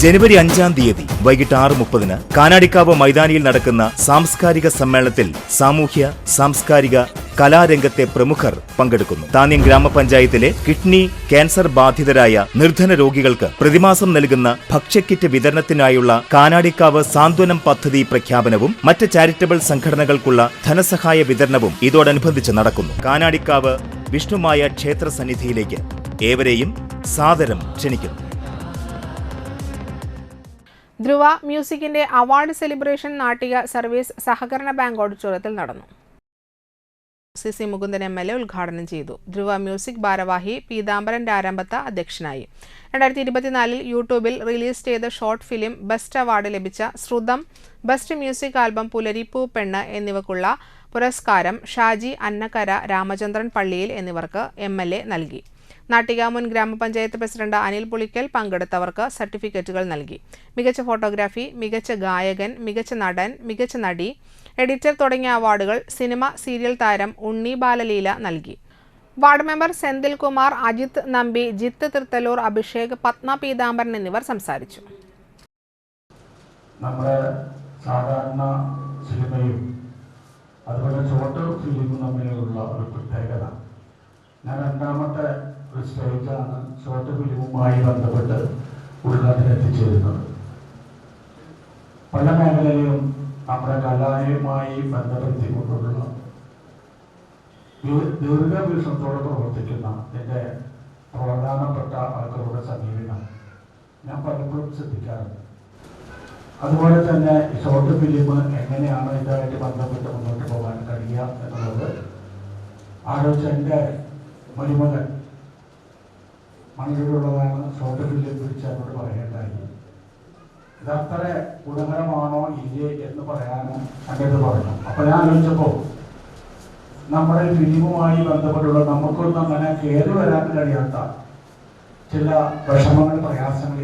ജനുവരി 5-ാം തീയതി വൈകിട്ട് 6:30 കാനാടിക്കാവ് മൈതാനിയിൽ നടക്കുന്ന സാംസ്കാരിക സമ്മേളനത്തിൽ സാമൂഹ്യ സാംസ്കാരിക കലാരംഗത്തെ പ്രമുഖർ പങ്കെടുക്കുന്നു. താന്യം ഗ്രാമപഞ്ചായത്തിലെ കിഡ്നി ക്യാൻസർ ബാധിതരായ നിർധന രോഗികൾക്ക് പ്രതിമാസം നൽകുന്ന ഭക്ഷ്യക്കിറ്റ് വിതരണത്തിനായുള്ള കാനാടിക്കാവ് സാന്ത്വനം പദ്ധതി പ്രഖ്യാപനവും മറ്റ് ചാരിറ്റബിൾ സംഘടനകൾക്കുള്ള ധനസഹായ വിതരണവും ഇതോടനുബന്ധിച്ച് നടക്കുന്നു. കാനാടിക്കാവ് വിഷ്ണുമായ ക്ഷേത്ര സന്നിധിയിലേക്ക് ഏവരെയും സാദരം ക്ഷണിക്കുന്നു. ധ്രുവ മ്യൂസിക്കിന്റെ അവാർഡ് സെലിബ്രേഷൻ നാട്ടിക സർവീസ് സഹകരണ ബാങ്ക് ഓഡിറ്റോറിയത്തിൽ നടന്നു. സി മുകുന്ദൻ MLA ഉദ്ഘാടനം ചെയ്തു. ധ്രുവ മ്യൂസിക് ഭാരവാഹി പീതാംബരൻ രാരമ്പത്ത അധ്യക്ഷനായി. 2024 യൂട്യൂബിൽ റിലീസ് ചെയ്ത ഷോർട്ട് ഫിലിം ബെസ്റ്റ് അവാർഡ് ലഭിച്ച ശ്രുതം, ബെസ്റ്റ് മ്യൂസിക് ആൽബം പുലരിപ്പൂ പെണ്ണ് എന്നിവയ്ക്കുള്ള പുരസ്കാരം ഷാജി അന്നക്കര, രാമചന്ദ്രൻ പള്ളിയിൽ എന്നിവർക്ക് MLA നൽകി. നാട്ടിക മുൻ ഗ്രാമപഞ്ചായത്ത് പ്രസിഡന്റ് അനിൽ പുളിക്കൽ പങ്കെടുത്തവർക്ക് സർട്ടിഫിക്കറ്റുകൾ നൽകി. മികച്ച ഫോട്ടോഗ്രാഫി, മികച്ച ഗായകൻ, മികച്ച നടൻ, മികച്ച നടി, എഡിറ്റർ തുടങ്ങിയ അവാർഡുകൾ സിനിമ സീരിയൽ താരം ഉണ്ണി ബാലലീല നൽകി. വാർഡ് മെമ്പർ സെന്തിൽ കുമാർ, അജിത് നമ്പി, ജിത്ത് തൃത്തലൂർ, അഭിഷേക്, പത്മ പീതാംബരൻ എന്നിവർ സംസാരിച്ചു. നമ്മുടെ സാധാരണ സിനിമയും അതുപോലെ ഷോർട്ട് ഫിലിമും തമ്മിലുള്ള ഒരു പ്രത്യേകത, ഞാൻ രണ്ടാമത്തെ ഒരു സ്റ്റേജാണ് ഷോർട്ട് ഫിലിമുമായി ബന്ധപ്പെട്ട് ഉദ്ഘാടനം എത്തിച്ചേരുന്നത്. പല മേഖലയിലും നമ്മുടെ കലയുമായി ബന്ധപ്പെടുത്തിക്കൊണ്ടുള്ള ദീർഘവീക്ഷണത്തോടെ പ്രവർത്തിക്കുന്ന എൻ്റെ പ്രധാനപ്പെട്ട ആൾക്കാരുടെ സമീപനം ഞാൻ പലപ്പോഴും ശ്രദ്ധിക്കാറുണ്ട്. അതുപോലെ തന്നെ ഷോർട്ട് ഫിലിം എങ്ങനെയാണ് ഇതായിട്ട് ബന്ധപ്പെട്ട് മുന്നോട്ട് പോകാൻ കഴിയുക എന്നുള്ളത് ആലോചിച്ച എൻ്റെ മരുമകൻ മണ്ണിലുള്ളതാണ് ഷോർട്ട് ഫിലിം കുറിച്ച് എന്നോട് പറയേണ്ടായി. ഇതത്ര ഗുണകരമാണോ ഇല്ലേ എന്ന് പറയാനും എൻ്റെ പറഞ്ഞു. അപ്പോൾ ഞാൻ ആലോചിച്ചപ്പോൾ നമ്മുടെ ഫിലിമുമായി ബന്ധപ്പെട്ടുള്ള നമുക്കൊന്നും അങ്ങനെ കയറി വരാൻ കഴിയാത്ത ചില വിഷമങ്ങൾ, പ്രയാസങ്ങൾ